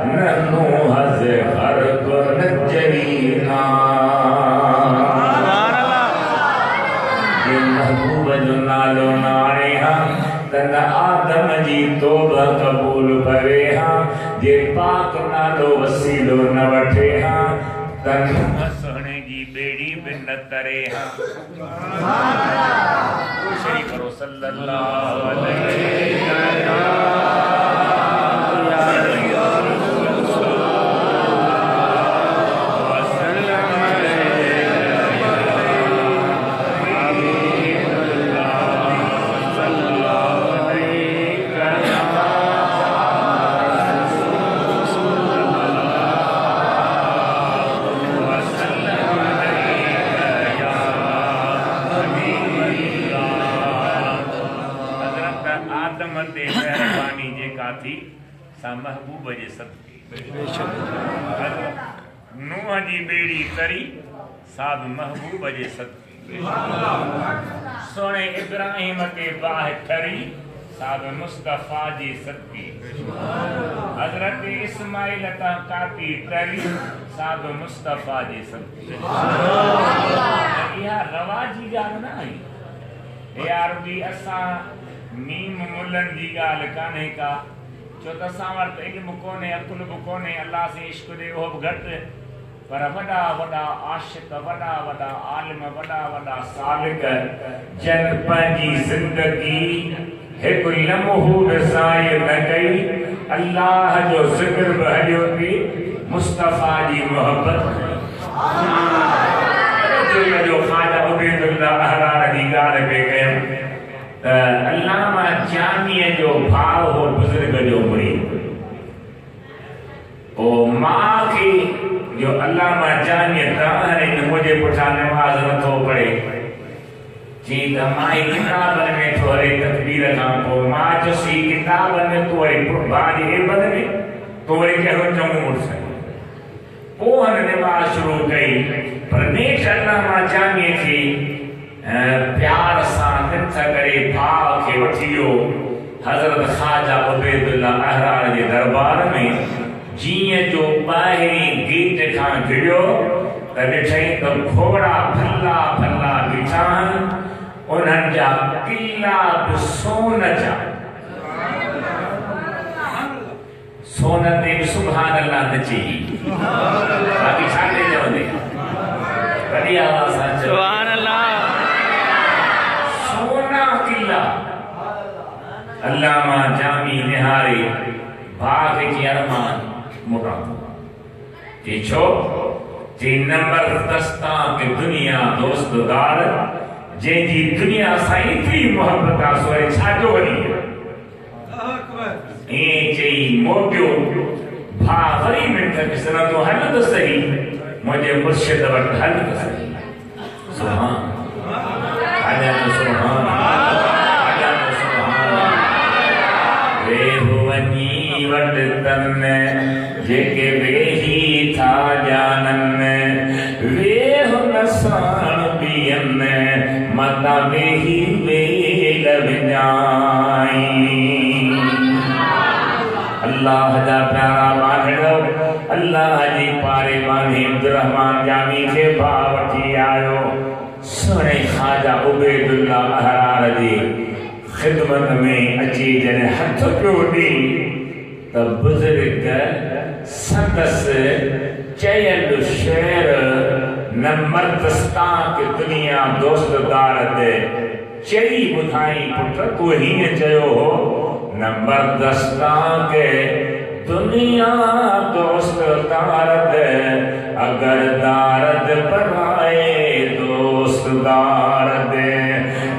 Speaker 1: न नूह से हर को नजरीना ये महबूब जो नालो नाणे हाँ तन आदम जी तौबा कबूल करे हाँ जे पाक नालो वसीलो न वठे हाँ तन सोने जी बेड़ी बिन न तरे हाँ शरी करो सल्लल्लाहु अलैहि सा महबूब जे सदके नूह जी बेड़ी तरी साब महबूब जे सदके सोने इब्राहिम के बाह ठरी साब मुस्तफा जी सदके हजरत इस्माइल ता काती तरी साहब मुस्तफ़ा जी सब इहा रवाजी ॻाल्हि न आई यार बि असां मीम मुल्लनि जी ॻाल्हि कान्हे का छो त असां वटि इल्मु कोन्हे अकुल बि कोन्हे अल्लाह से इश्क ॾे उहो बि घटि पर वॾा वॾा आशिक़ वॾा वॾा आलिम वॾा वॾा सालिक जन पंहिंजी ज़िंदगी हिकु लम्हो ज़ाय न कई अल्लाह जो ज़िक्र बि हलियो थी मुस्तफ़ा जी मोहब्बत जो ख़्वाजा उबैदुल्लाह अहरार जी ॻाल्हि पे कयमि त अल्लामा जामीअ जो भाउ हो बुज़ुर्ग जो मुरीद ओ मां खे जो अल्लामा जामीअ तव्हां मुंहिंजे पुठियां नमाज़ नथो पढ़े जी त मां किताबनि में थो हले तकबीर खां पोइ मां चयोसि किताबनि में तूं वरी भाउ जे एबन में तूं वरी कहिड़ो चङो उठ पोइ हुन नमाज़ शुरू कई पर नेठ अल्लामा जामीअ खे प्यार सां निथ करे भाउ खे वठी वियो हज़रत ख़्वाजा उबैदुल्लाह अहरार जे दरबार में जीअं जो ॿाहिरीं गेट खां घिरियो त ॾिठई त घोड़ा भला भला बीठा आहिनि उन्हनि जा किला बि सोन जा सोन ते बि सुभान अल्लाह नची बाक़ी छा ते चवंदे वॾी आवाज़ सां
Speaker 3: सुभान अल्लाह
Speaker 1: सोना किला अल्लामा जामी निहारे बाग जी अरमान मोटा जी छो जी नंबर दस्ता के दुनिया दोस्तदार जंहिंजी दुनिया सां एतिरी मोहब्बत आहे सो छाजो वञी ईअं चई मोटियो भाउ वरी मिंट ॾिसंदो हल त सही मुंहिंजे मुर्शिद वटि हल त सही सुभान आजा तो सुभान आजा तो सुभान वे वञी वटि तन जेके वेही था जानन वे हुन साण ॿियनि मता वेही वेल विञाई अल्लाह जा प्यारा बांधड़ो अल्लाह जी पारे बांधी अब्दुर्रहमान जामी खे भाउ वठी आयो सुहिणे ख़्वाजा उबैदुल्लाह अहरार जी ख़िदमत में अची जॾहिं हथ पियो ॾे त बुज़ुर्ग संदसि चयल शेर न मर्दस्तां के दुनिया दोस्तदार ते चई ॿुधाई पुट तूं हीअं चयो हो न मर्दस्तां के दुनिया दोस्तदार ते अगर दारद बनाए दोस्तदार दे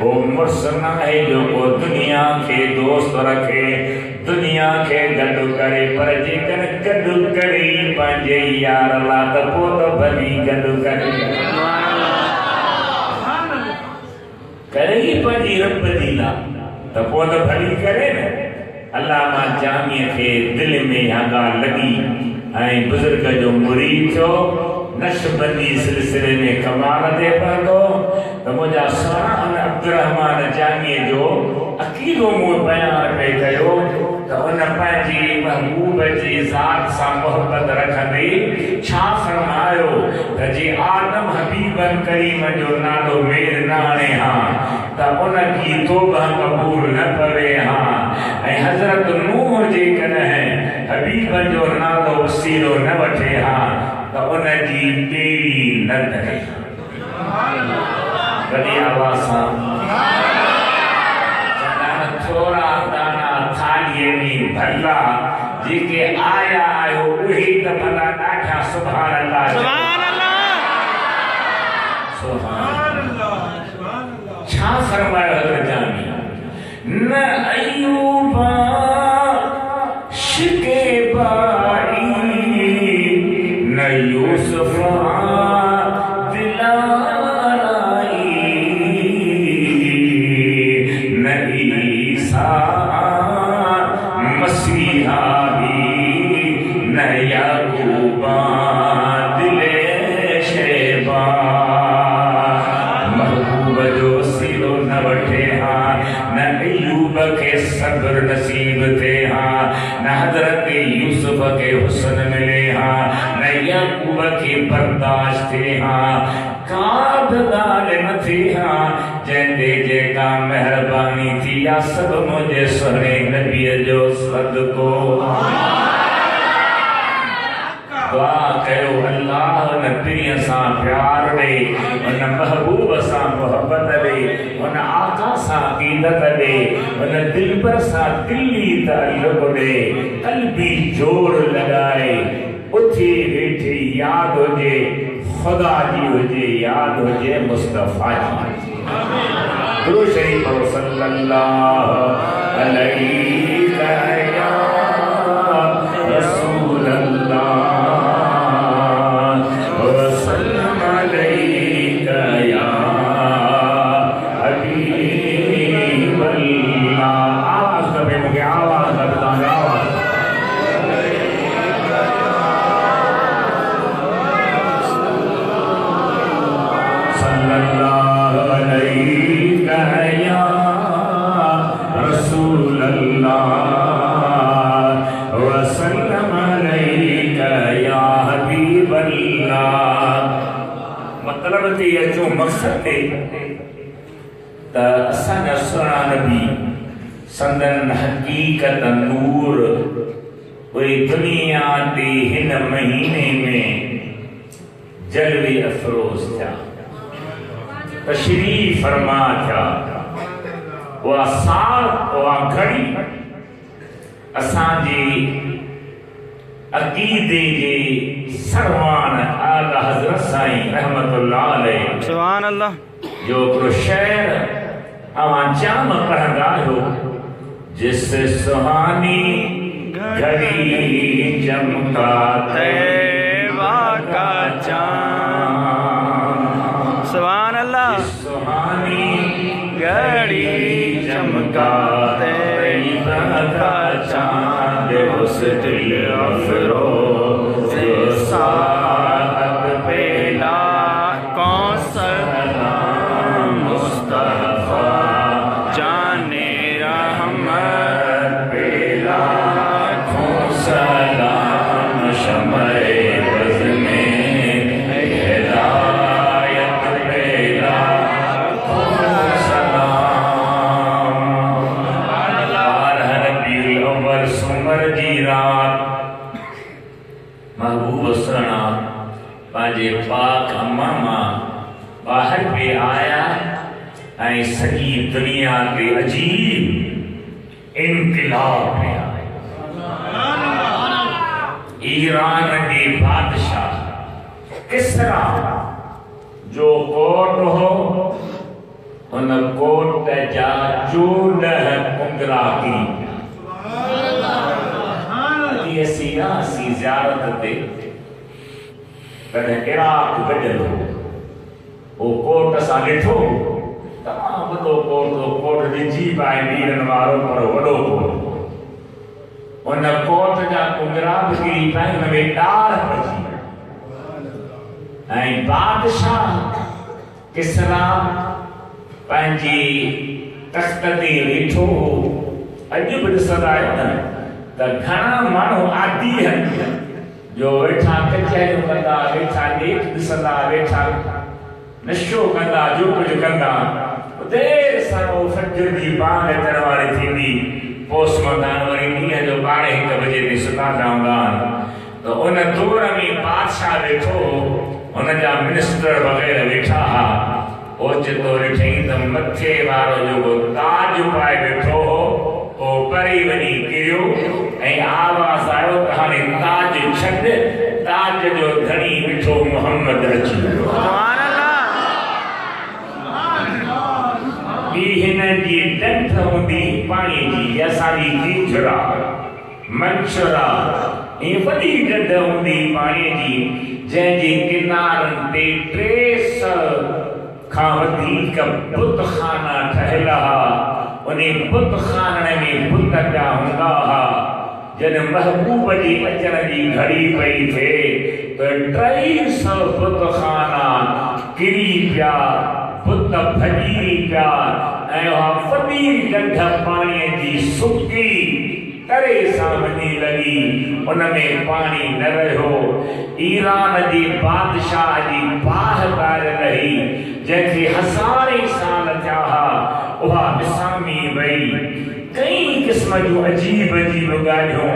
Speaker 1: ओ मुर्स नाहे जो को दुनिया के दोस्त रखे दुनिया के गॾु करे पर जेकर गॾु करे पंहिंजे यार ला त पोइ त भली गॾु करे करे पंहिंजी रब जी ला त पोइ त भली करे न अल्लामा जामीअ खे दिलि में इहा ॻाल्हि लॻी ऐं बुज़ुर्ग जो मुरीद थियो नशबंदी सिलसिले में कमाल ते पहुतो त मुंहिंजा सुहिणा हुन अब्दुर्रहमान जामीअ जो अकीदो मूं बयान पे कयो त हुन पंहिंजी महबूब जी ज़ात सां मोहब्बत रखंदे छा फरमायो त जे आदम हबीबन करीम जो नालो मेर न आणे हा त उनजी तौबा क़बूल न पवे हा ऐं हज़रत नूह जे कॾहिं हबीबन जो नालो वसीलो न वठे हा त उनजी ॿेड़ी न करे वॾी आवाज़ सां थोरा दाना थालीअ में भला जेके आया आयो उहे त भला ॾाढा सुभान अल्लाह
Speaker 3: सुभान अल्लाह
Speaker 1: सुभान अल्लाह छा फरमायो हज़रत जामी न अयूबा शिकेबाई न यूसुफा महबूब जो वसीलो न वठे हा न अयूब अयूब के सब्र नसीब थे हाँ, न हजरत यूसुफ के हुस्न मिले हाँ, न याकूब के बर्दाश्त थे हाँ, काद दालिम थे हाँ, जंदे जेका मेहरबानी थी या सब मुझे सोने नबी जो सदको। दुआ कयो अल्लाह न पिरिय सां प्यार ॾे, उन महबूब सां मोहब्बत ॾे, उन आका सां क़ीदत ॾे, उन दिलबर सां दिली ताल्लुक़ ॾे, क़ल्बी जोड़ लॻाए उथी वेठी याद हुजे खुदा जी हुजे, याद हुजे मुस्तफ़ा जी। दुरूद शरीफ पढ़ो सल्लल्लाहु अलैहि या रसूल अल्लाह। मतलब ते अचो मक़सद ते त असांजा सुहिणा नबी संदन हकीकत नूर पूरी दुनिया ते हिन महीने में जलवे अफरोज़ थिया, तशरीफ़ फरमा थिया। उहा साल उहा घड़ी असांजे अक़ीदे जे सरवान आला हज़रत साईं रहमतुल्लाह अलैहि
Speaker 3: सुभान अल्लाह
Speaker 1: जो हिकिड़ो शेर अवां जाम पढ़ंदा आहियो, जिस सुहानी घड़ी चमका
Speaker 3: तैबा का चाँद, सुभान अल्लाह,
Speaker 1: जिस सुहानी
Speaker 3: घड़ी चमका तैबा का चाँद, उस दिल अफरोज़ साअत पेला कौसर मुस्तफ़ा जाने रहमत पेला सलाम शमए बज़ में हिदायत पेला सलाम। रबीउल अव्वल सुमर जी रात महबूब सुना पंहिंजे पाक अम्मा मां ॿाहिरि पे आया ऐं सॼी दुनिया ते अजीब इनक़िलाब पे आया। ईरान के बादशाह किसरा जो कोट हो, उन कोट जा 14 कुंगरा की असी ज़ियारत ते कॾहिं इराक गॾियल हो, वो कोट असां ॾिठो तमामु वॾो कोट हो, कोट ॾिजी पाए वीरनि वारो पर वॾो कोट। उन कोट जा कुंगरा बि किरी पिया, हुन में ॾार पइजी ऐं बादशाह किसरा पंहिंजी तख़्त ते वेठो हो। अॼु बि ॾिसंदा आहियो न त घणा माण्हू आदी आहिनि जो वेठा कचहरियूं कंदा, वेठा नेठ ॾिसंदा, वेठा नशो कंदा, जो कुझु कंदा, देर सां फजर जी बांग अचण वारी थींदी, पोस्टमार्टम वरी ॾींहं जो 12-1 बजे ते सुम्हंदा हूंदा आहिनि। त उन दौर में बादशाह वेठो, हुनजा मिनिस्टर वग़ैरह वेठा हा। ओचितो ॾिठईं त मथे वारो जेको ताज पाए वेठो हो उहो परे वञी किरियो ऐं आवाज़ आयो त हाणे ताज छॾ, ताज जो धणी ॾिठो मोहम्मद अची वियो। ॿी हिन जी डंठ हूंदी पाणी जी, असांजी कीचड़ा मंशरा ऐं वॾी डंड हूंदी पाणीअ जी, जंहिंजे किनारनि ते 300 खां वधीक बुतखाना ठहियल हुआ। उन बुतखाने में बुत पिया हूंदा हुआ। जॾहिं महबूब जी अचण जी घड़ी पई थिए त 300 बुतखाना किरी पिया, बुत भॼी पिया ऐं उहा वॾी वॾी ढंढ पाणीअ जी सुकी तरे सां वञी लॻी, उन में पाणी न रहियो। ईरान जी बादशाह जी बाहि ॿाहिरि रही, जंहिंखे हज़ारे साल थिया हुआ, उहा विसामी वई। कई क़िस्म जूं अजीब अजीब ॻाल्हियूं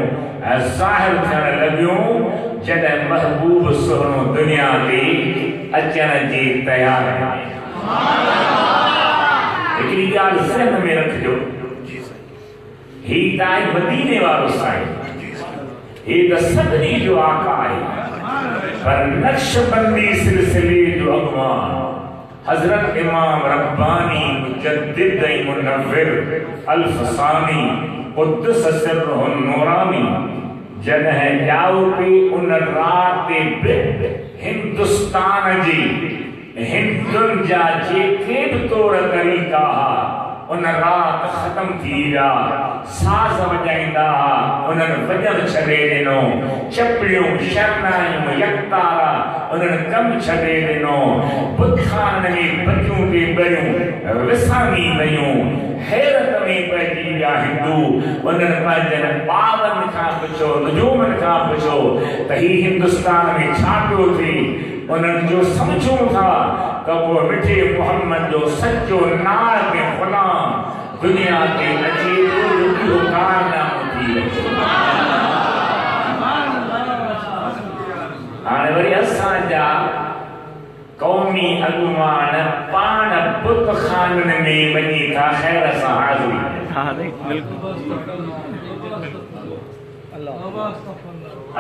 Speaker 3: ज़ाहिर थियण लॻियूं जॾहिं महबूब सुहिणो दुनिया ते अचण जी तयार आहे। हिकिड़ी ॻाल्हि ज़हन में रखिजो, ही त आहे मदीने वारो साईं, ही त सभिनी जो आका आहे, पर नक्शबंदी सिलसिले जो अॻुवान हज़रत इमाम रब्बानी मुजद्दिद ऐं मुनव्विर अल-फसानी क़ुद्दस सिर्रुहु नूरानी जॾहिं ॼाओ पे उन राति बि हिंदुस्तान जी हिंदुनि जा जेके बि तौर तरीक़ा उन राति ख़त्म थी विया। साज़ वॼाईंदा उन्हनि वॼण छॾे ॾिनो, चपड़ियूं शरनायूं यकतारा उन्हनि कमु छॾे ॾिनो, बुतखाननि में बतियूं ते ॿरियूं विसामी वयूं। हैरत में पइजी विया हिंदू। उन्हनि पंहिंजनि ॿारनि खां पुछो, नुजूमनि खां पुछो त ही हिंदुस्तान में छा पियो थिए। उन्हनि जो सम्झूं था त उहो मिठे मोहम्मद जो सचो नायक ग़ुलाम दुनिया ते अचे थो, जो कारनामो थी रहियो। हाणे वरी असांजा क़ौमी अॻुवान पाण बुतखाननि में वञी था ख़ैर सां हाज़िरी।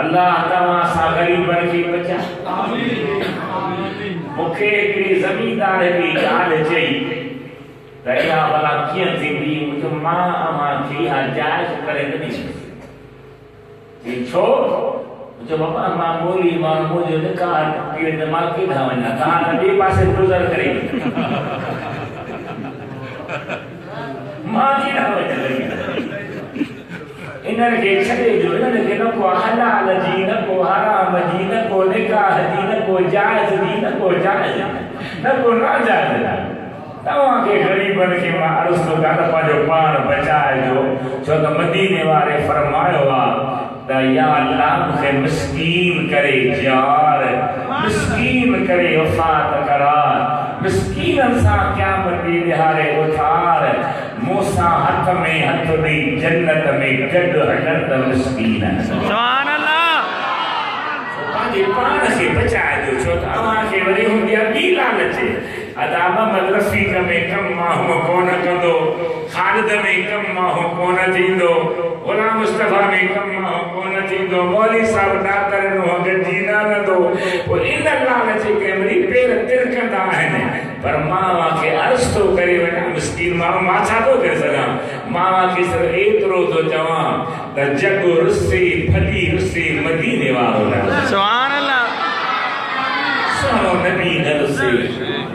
Speaker 3: अल्लाह तव्हां सां ग़रीबनि खे बचाए। मूंखे हिकिड़ी ज़मींदार जी ॻाल्हि चई त इहा भला कीअं थींदी। मुंहिंजो मां अव्हांखे इहा जाइज़ करे ॾिनी। छो? मुंहिंजो बाबा मामूली माण्हू जो निकाह थी वेंदो, मां केॾांहुं वञा, तव्हां त ॿिए पासे गुज़र करे मां केॾांहुं वञा। इन्हनि खे छॾे ॾियो, इन्हनि खे न को हलाल जी, न को हराम जी, न को निकाह जी, न को जाइज़ जी, न को जाइज़, न को नाजाइज़। तव्हांखे ग़रीबनि खे मां अर्ज़ थो कयां त पंहिंजो पाण बचाइजो, छो त मदीने वारे फरमायो आहे त या अल्लाह मूंखे मिस्कीन करे जार, मिस्कीन करे वफ़ात करार, मिस्कीननि सां क़यामत जी ॾिहारे उथार, मूंसां हथ में हथ ॾेई जन्नत में गॾु हलनि त मिस्कीन। सुभान अल्लाह। पंहिंजे पाण खे बचाइजो, छो त अव्हांखे वरी हूंदी आहे ॿी लालच। अदाब रफ़ीक में कमु माण्हू कोन कंदो, ख़ालिद में कमु माण्हू कोन थींदो, ग़ुलाम मुस्तफ़ा में कमु माण्हू कोन थींदो, मौली साहिब डाक्टर नो गॾिजी न रहंदो। पोइ इन लालच खे वरी पेर तिरकंदा आहिनि। पर मां खे अर्ज़ थो करे वञा, मिस्कीन माण्हू मां छा थो करे सघां। मां खे सिर्फ़ु एतिरो थो चवां त जग रुसे फली रुसे मदीने वारो न। सुभान अल्लाह। सुहिणो नबी न रुसे।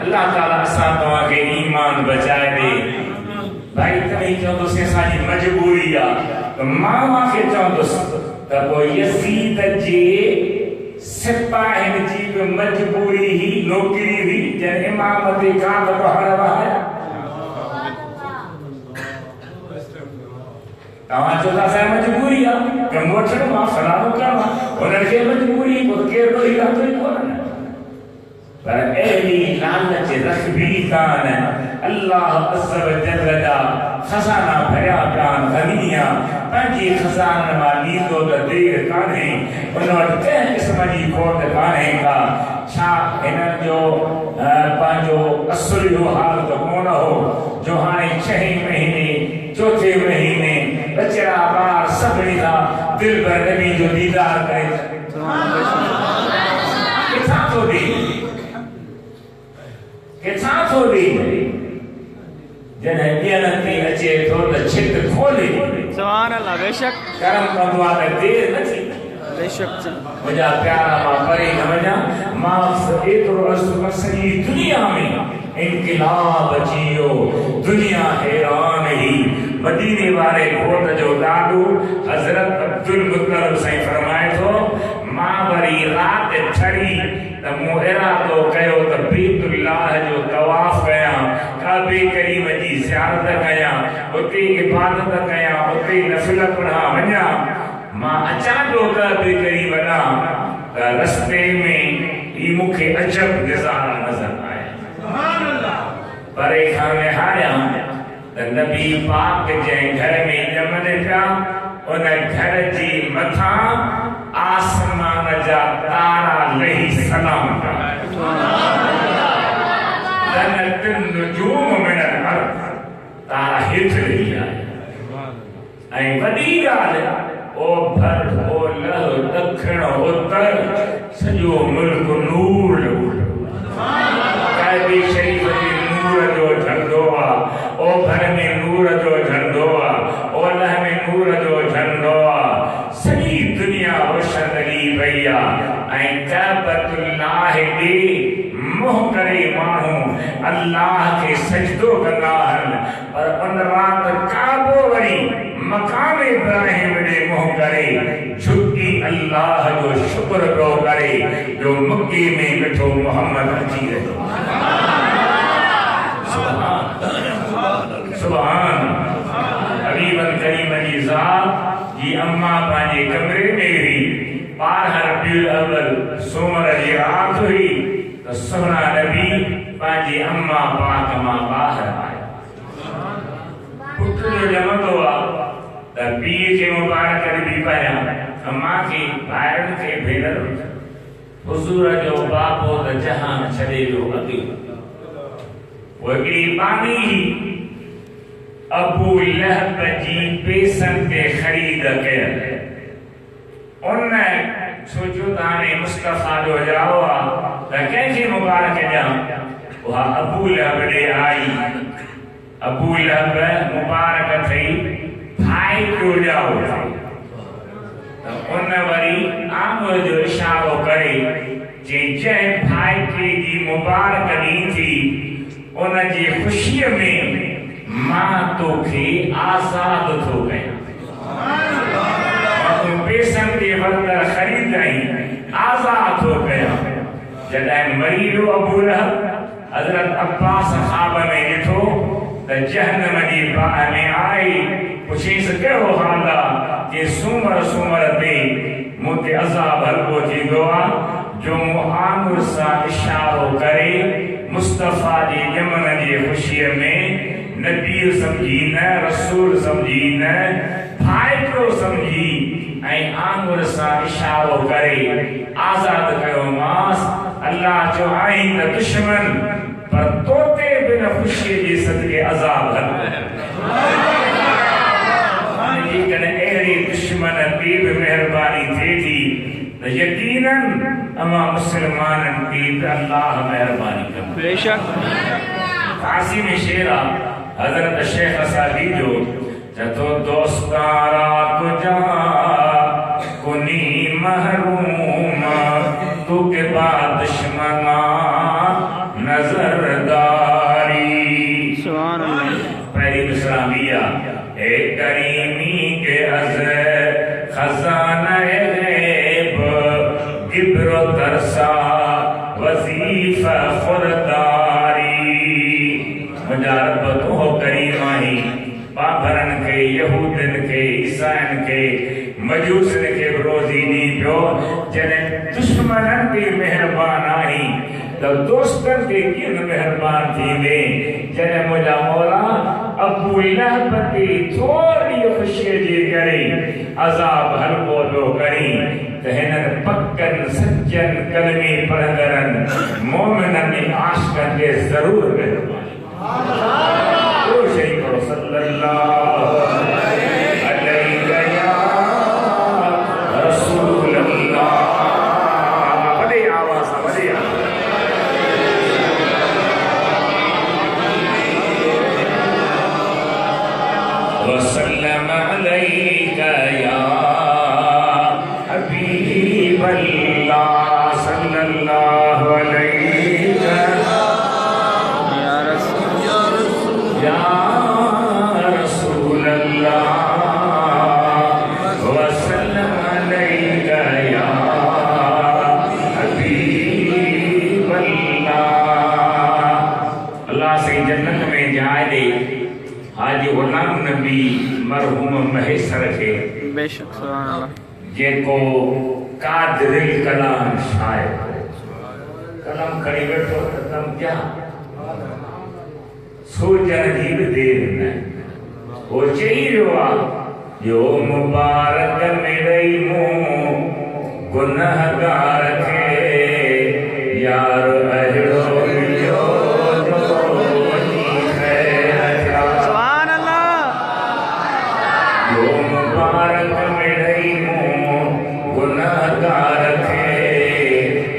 Speaker 3: अल्लाह ताला असां तव्हांखे ईमान बचाए ॾे। भाई तव्हीं चवंदुसि असांजी मजबूरी आहे, त मां खे चवंदुसि त पोइ यज़ीद जे सिपाहियुनि जी बि मजबूरी ही नौकरी हुई, जंहिं इमाम ते कांध पढ़ण वारा। तव्हां चओ था असांजी मजबूरी आहे, कमु वठणो आहे, फलाणो करिणो आहे, हुननि खे मजबूरी, पोइ केरु ॾोही रहंदो ई कोन। पर अहिड़ी लालच रखबी कान। अल्लाह अज़्ज़ व जल्ल जा खज़ाना भरिया कान, ग़नीया पंहिंजे खज़ाननि मां ॾींदो त देरि कान्हे, उन वटि कंहिं क़िस्म जी खोट कान्हे का। छा हिननि जो पंहिंजो असुल जो हाल त कोन हो जो हाणे 6 महीने 4 महीने बचड़ा ॿार सभिनी था दिल भर नबी जो दीदार करे। किथां थो ॾे, किथां थो ॾे। जॾहिं ॾियण ते अचे थो त छित खोले।
Speaker 4: सुभान अल्लाह। बेशक
Speaker 3: कर्म कंदो आहे त देरि न थी।
Speaker 4: बेशक
Speaker 3: मुंहिंजा प्यारा मां परे न वञा, मां एतिरो अर्ज़ु कयां सॼी दुनिया में इनक़िलाब अची वियो, दुनिया हैरान ही। मदीने वारे घोट जो ॾाॾो हज़रत अब्दुल मुतलिब साईं फरमाए थो, मां वरी राति ठरी त मूं इरादो कयो त बैतुल्लाह जो तवाफ़ कयां। काबे करीम जी ज़ियारत कयां, उते इबादत कयां, उते नफ़िल पढ़ा वञा। मां अचां थो काबे करीम वञा त रस्ते में ही मूंखे अजब नज़ारा नज़र आया। परे खां विहारियां त नबी पाक जंहिं घर में ॼमनि पिया उन घर जी मथां आसमान जा तारा लही सलाम पिया। तारा हेठि लही आया ऐं वॾी ॻाल्हि ओभर ओलह ॾखिण उत्तर सॼो मुल्क नूर काइबे शरीफ़ में नूर जो झंडो आहे, ओभर में नूर जो झंडो आहे, ओलह में नूर जो झंडो आहे। सॼी दुनिया रोशन लॻी पई आहे ऐं काबतुल्लाह ॾे मुंहुं करे माण्हू अल्लाह खे सजदो कंदा आहिनि। पर उन राति काबो वरी मकाम इब्राहिम ॾे मुंहुं करे झुकी अल्लाह जो शुक्र पियो करे जो मक्के में वेठो मोहम्मद अची रहियो। सुभान हबीबन करीम जी ज़ात जी अम्मा पंहिंजे कमरे में हुई। 12 रबीउल अव्वल सूमर जी रात हुई त सुहिणा नबी पंहिंजी अम्मा पाक मां ॿाहिरि आया। पुट जो ॼमंदो आहे त पीउ खे मुबारक ॾिबी पहिरियां अम्मा खे भाइरनि खे भेनरुनि खे। हुज़ूर जो बाबो त जहान छॾे वियो अॻु। वो हिकिड़ी बानी अबू लहब जी पेसनि ते ख़रीद कयल। उन सोचियो त हाणे मुस्तफ़ा जो जाओ आहे त कंहिंखे मुबारक ॾियां। उहा अबू लहब ॾे आई। अबू लहब मुबारक थई भाई जो ॼाओ त उन वरी आङुर जो इशारो करे जंहिं भाई खे जी मुबारक ॾी थी उन जी ख़ुशीअ में मां तोखे आज़ाद थो कयां। पेसनि ते वरतर ख़रीद आई आज़ाद थो कयां। जॾहिं मरी वियो अबू लहब हज़रत अब्बास ख़्वाब में ॾिठो त जहन्नम जी बाहि में आई। पुछीसि कहिड़ो हाल आहे? जे सूमर सूमर ते मूं ते अज़ाब हल्को थींदो आहे जो मूं आङुर सां इशारो करे मुस्तफ़ा जी ॼमन जी ख़ुशीअ में नबी समझी न, रसूल समझी न, भाइटियो समझी ऐं आङुर सां इशारो करे आज़ाद कयोमांसि। अल्लाह चयो आई त दुश्मन पर तोते बिन ख़ुशीअ जे सदके अज़ाब हल्को। जेकॾहिं अहिड़े दुश्मन ते बि महिरबानी थिए थी त यकीनन अमां मुस्लमाननि ते बि अल्लाह महिरबानी कंदो।
Speaker 4: बेशक
Speaker 3: फारसी में शेर आहे हज़रत शेख सादी जो जतो दोस्तारा तुझा कुनी महरूम तू के बाद दुश्मना नजरदारी।
Speaker 4: सुभान अल्लाह।
Speaker 3: पहली इस्लामिया ए करीमी के अज़ खजाना गैब गिब्रो तरसा वजीफा खुरदारी। मुंहिंजा रब तूं हो करीम आहीं। बाबरनि खे, यहूदनि खे, ईसाइनि खे, मजूसनि खे बि रोज़ी ॾी पियो। जॾहिं दुश्मननि ते महिरबान आहीं त दोस्तनि ते कीअं न महिरबान थींदे। जॾहिं मुंहिंजा मौला अबू लहब ते थोरी ख़ुशीअ जे करे अज़ाब हल्को पियो करी त हिननि पकनि सचनि कलमे पढ़ंदड़नि मोमिननि आशिक़नि ते ज़रूरु महिरबानी। सल्लल्लाहु अलैहि या रसूल अल्लाह। वॾे आवाज़ सां वॾे वसल्लम अलैका या हबीब अल्लाह सल्लल्लाहु अलैहि या रसूल अल्लाह वसल्लम अलैका या हबीब अल्लाह। अल्लाह से जन्नत में आज गुलाम नबी मरहूम महेसर के
Speaker 4: बेशक सुभान अल्लाह
Speaker 3: जेको कादिरिल कलाम शायर कलम खड़ी बैठो कलम क्या सोचण जी भी देर न वो चई वियो आहे जो मुबारक मिलई मूं गुनहगार खे यार अहिड़ो मिलियो जो वञी ख़ैर थिया
Speaker 4: सुभान अल्लाह
Speaker 3: जो मुबारक मिलई मूं गुनहगार खे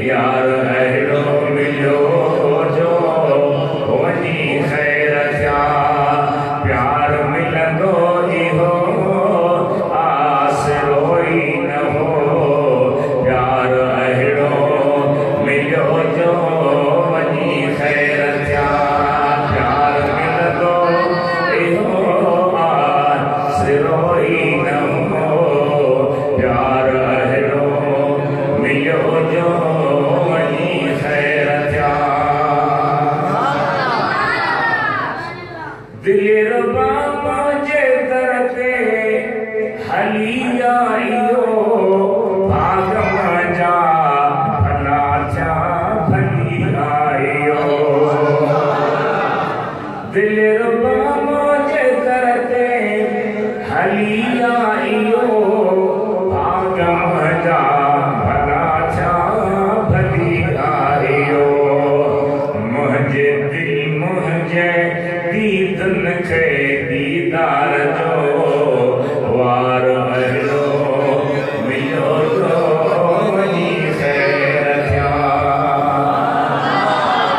Speaker 3: यार अहिड़ो मिलियो जो वञी ख़ैर थिया प्यार मिलंदो इहो आसरो ई न हो प्यार अहिड़ो मिलियो जो वञी ख़ैर थिया प्यार मिलंदो इहो आसरो ई न हो प्यार अहिड़ो मिलियो जो वञी ख़ैर थिया दिल बाबा जे दर ते हली आयो भाग जा भला जा भली आयो दिल बाबा जे दर ते हली आयो भाग जा भला जा भली आयो मुंहिंजे दिल मुंहिंजे